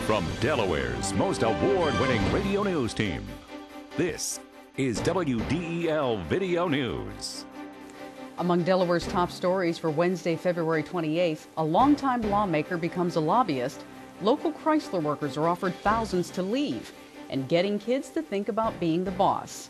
From Delaware's most award-winning radio news team, this is WDEL Video News. Among Delaware's top stories for Wednesday, February 28th, a longtime lawmaker becomes a lobbyist, local Chrysler workers are offered thousands to leave, and getting kids to think about being the boss.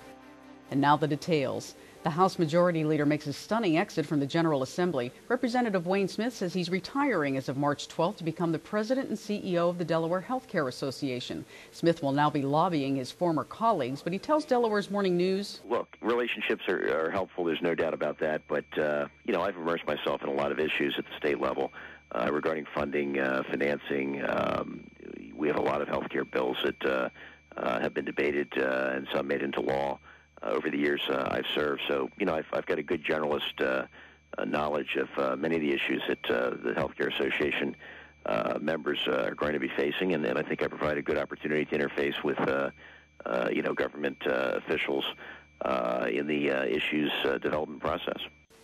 And now the details. The House Majority Leader makes a stunning exit from the General Assembly. Representative Wayne Smith says he's retiring as of March 12th to become the president and CEO of the Delaware Healthcare Association. Smith will now be lobbying his former colleagues, but he tells Delaware's Morning News, "Look, relationships are helpful. There's no doubt about that. But, I've immersed myself in a lot of issues at the state level regarding funding, financing. We have a lot of healthcare bills that have been debated and some made into law over the years I've served. So, I've got a good generalist knowledge of many of the issues that the Healthcare Association members are going to be facing, and I think I provide a good opportunity to interface with, government officials in the issues development process.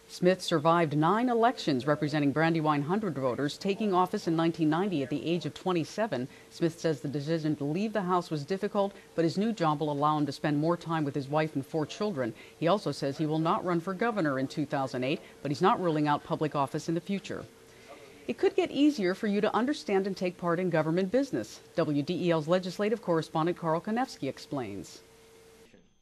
Smith survived 9 elections representing Brandywine 100 voters, taking office in 1990 at the age of 27. Smith says the decision to leave the House was difficult, but his new job will allow him to spend more time with his wife and 4 children. He also says he will not run for governor in 2008, but he's not ruling out public office in the future. It could get easier for you to understand and take part in government business. WDEL's legislative correspondent Carl Konevsky explains.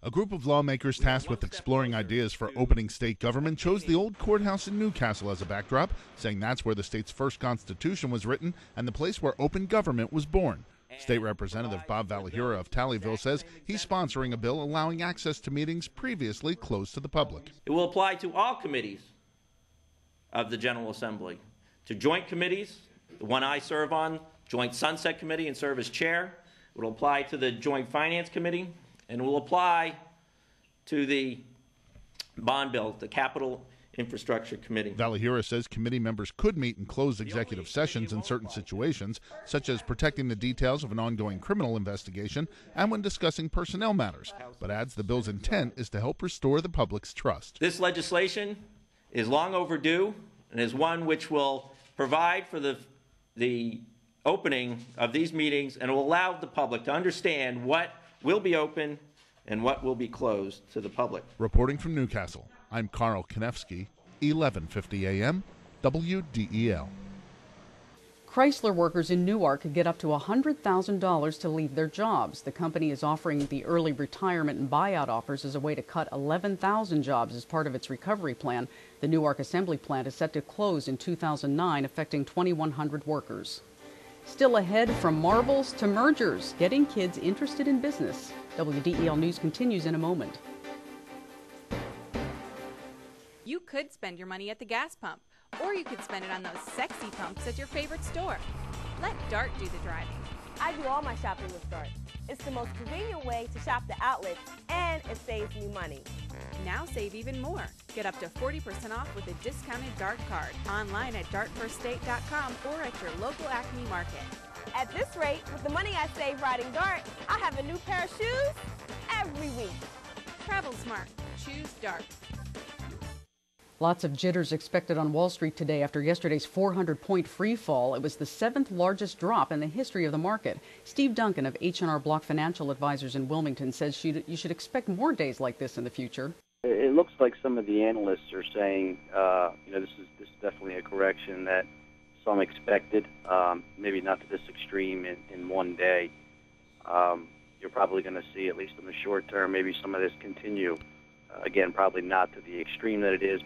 A group of lawmakers tasked with exploring ideas for opening state government chose the old courthouse in Newcastle as a backdrop, saying that's where the state's first constitution was written and the place where open government was born. State Representative Bob Valahura of Tallyville says he's sponsoring a bill allowing access to meetings previously closed to the public. It will apply to all committees of the General Assembly, to joint committees, the one I serve on, Joint Sunset Committee, and serve as chair. It will apply to the Joint Finance Committee, and will apply to the bond bill, the Capital Infrastructure Committee. Valahura says committee members could meet in closed executive sessions in certain situations, such as protecting the details of an ongoing criminal investigation and when discussing personnel matters, but adds the bill's intent is to help restore the public's trust. This legislation is long overdue and is one which will provide for the opening of these meetings and will allow the public to understand what will be open and what will be closed to the public. Reporting from Newcastle, I'm Carl Konevsky, 1150 AM, WDEL. Chrysler workers in Newark could get up to $100,000 to leave their jobs. The company is offering the early retirement and buyout offers as a way to cut 11,000 jobs as part of its recovery plan. The Newark assembly plant is set to close in 2009, affecting 2,100 workers. Still ahead, from marbles to mergers, getting kids interested in business. WDEL News continues in a moment. You could spend your money at the gas pump, or you could spend it on those sexy pumps at your favorite store. Let Dart do the driving. I do all my shopping with Dart. It's the most convenient way to shop the outlets, and it saves me money. Now save even more. Get up to 40% off with a discounted Dart card. Online at dartfirststate.com or at your local Acme market. At this rate, with the money I save riding Dart, I'll have a new pair of shoes every week. Travel smart. Choose Dart. Lots of jitters expected on Wall Street today after yesterday's 400-point free fall. It was the 7th largest drop in the history of the market. Steve Duncan of H&R Block Financial Advisors in Wilmington says you should expect more days like this in the future. It looks like some of the analysts are saying, this is definitely a correction that some expected, maybe not to this extreme in one day. You're probably going to see, at least in the short term, maybe some of this continue. Again, probably not to the extreme that it is.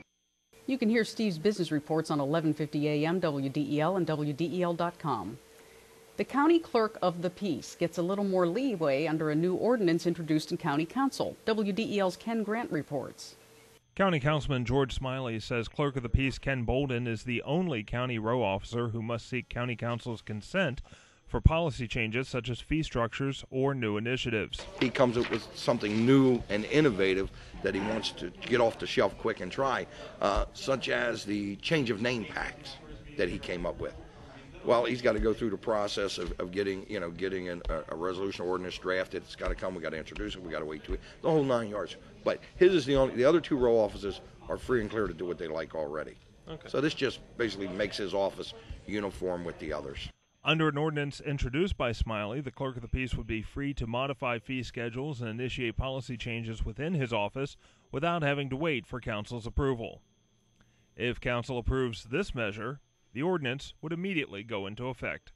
You can hear Steve's business reports on 1150 AM, WDEL, and WDEL.com. The County Clerk of the Peace gets a little more leeway under a new ordinance introduced in County Council. WDEL's Ken Grant reports. County Councilman George Smiley says Clerk of the Peace Ken Bolden is the only county row officer who must seek County Council's consent for policy changes such as fee structures or new initiatives. He comes up with something new and innovative that he wants to get off the shelf quick and try, such as the change of name packs that he came up with. Well, he's got to go through the process of getting a resolution or ordinance drafted. It's got to come. We got to introduce it. We got to wait to it. The whole 9 yards. But his is the only. The other 2 row offices are free and clear to do what they like already. Okay. So this just basically makes his office uniform with the others. Under an ordinance introduced by Smiley, the clerk of the peace would be free to modify fee schedules and initiate policy changes within his office without having to wait for council's approval. If council approves this measure, the ordinance would immediately go into effect.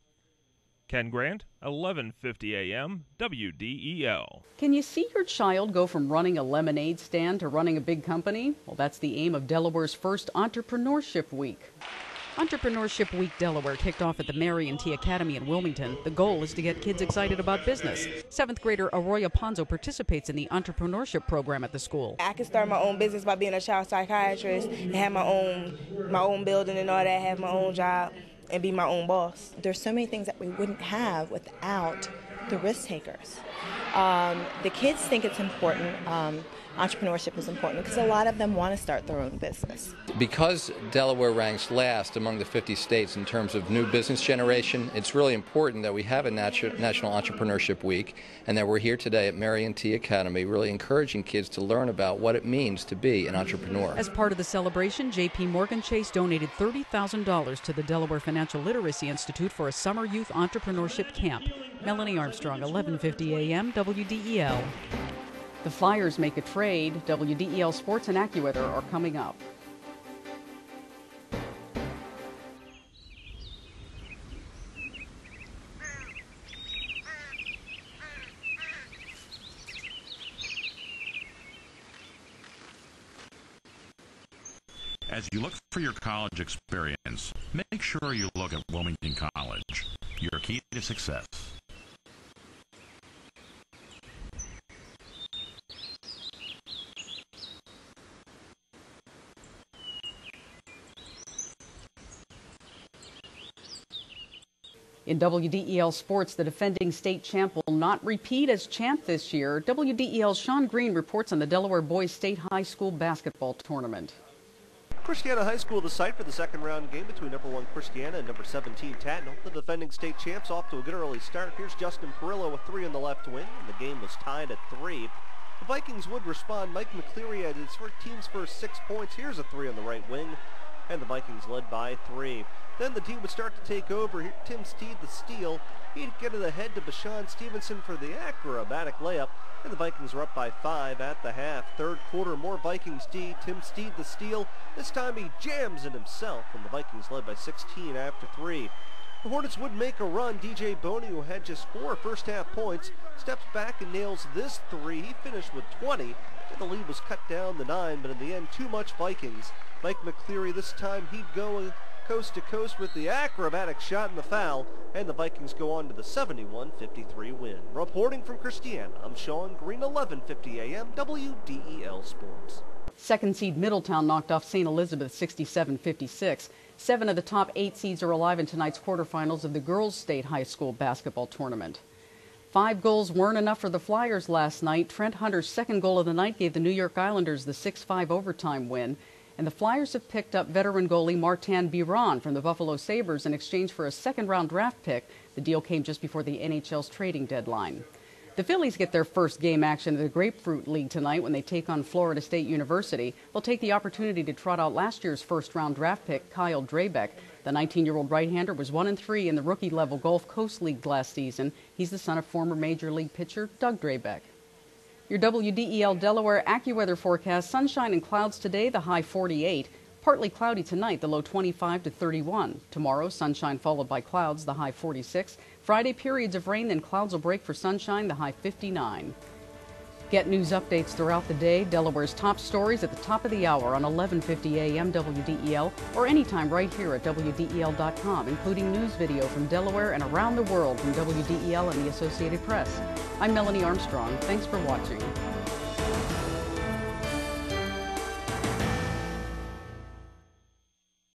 Ken Grant, 1150 AM, WDEL. Can you see your child go from running a lemonade stand to running a big company? Well, that's the aim of Delaware's first Entrepreneurship Week. Entrepreneurship Week Delaware kicked off at the Marion T. Academy in Wilmington. The goal is to get kids excited about business. 7th grader Arroya Ponzo participates in the entrepreneurship program at the school. I can start my own business by being a child psychiatrist and have my own building and all that, have my own job and be my own boss. There's so many things that we wouldn't have without the risk takers. The kids think it's important. Entrepreneurship is important because a lot of them want to start their own business. Because Delaware ranks last among the 50 states in terms of new business generation, it's really important that we have a National Entrepreneurship Week and that we're here today at Marion T. Academy really encouraging kids to learn about what it means to be an entrepreneur. As part of the celebration, J.P. Morgan Chase donated $30,000 to the Delaware Financial Literacy Institute for a summer youth entrepreneurship camp. Melanie Armstrong, 1150 AM, WDEL. The Flyers make a trade. WDEL Sports and AccuWeather are coming up. As you look for your college experience, make sure you look at Wilmington College, your key to success. In WDEL Sports, the defending state champ will not repeat as champ this year. WDEL's Sean Green reports on the Delaware Boys State High School basketball tournament. Christiana High School the site for the second round game between number 1 Christiana and number 17 Tatnall. The defending state champs off to a good early start. Here's Justin Perillo with 3 on the left wing, and the game was tied at 3. The Vikings would respond. Mike McCleary had his team's first 6 points. Here's a 3 on the right wing, and the Vikings led by 3. Then the team would start to take over. Here, Tim Steed the steal. He'd get it ahead to Bashan Stevenson for the acrobatic layup, and the Vikings were up by 5 at the half. Third quarter, more Vikings D. Tim Steed the steal. This time he jams it himself, and the Vikings led by 16 after 3. The Hornets would make a run. DJ Boney, who had just 4 first-half points, steps back and nails this 3. He finished with 20, and the lead was cut down to 9, but in the end, too much Vikings. Mike McCleary, this time he'd go coast to coast with the acrobatic shot and the foul, and the Vikings go on to the 71-53 win. Reporting from Christiana, I'm Sean Green, 1150 AM, WDEL Sports. Second seed Middletown knocked off St. Elizabeth 67-56. 7 of the top 8 seeds are alive in tonight's quarterfinals of the Girls State High School basketball tournament. 5 goals weren't enough for the Flyers last night. Trent Hunter's second goal of the night gave the New York Islanders the 6-5 overtime win. And the Flyers have picked up veteran goalie Martin Biron from the Buffalo Sabres in exchange for a second-round draft pick. The deal came just before the NHL's trading deadline. The Phillies get their first game action of the Grapefruit League tonight when they take on Florida State University. They'll take the opportunity to trot out last year's first-round draft pick, Kyle Drabeck. The 19-year-old right-hander was 1-3 in the rookie-level Gulf Coast League last season. He's the son of former Major League pitcher Doug Drabeck. Your WDEL Delaware AccuWeather forecast: sunshine and clouds today, the high 48. Partly cloudy tonight, the low 25 to 31. Tomorrow, sunshine followed by clouds, the high 46. Friday, periods of rain, then clouds will break for sunshine, the high 59. Get news updates throughout the day. Delaware's top stories at the top of the hour on 1150 AM WDEL or anytime right here at WDEL.com, including news video from Delaware and around the world from WDEL and the Associated Press. I'm Melanie Armstrong. Thanks for watching.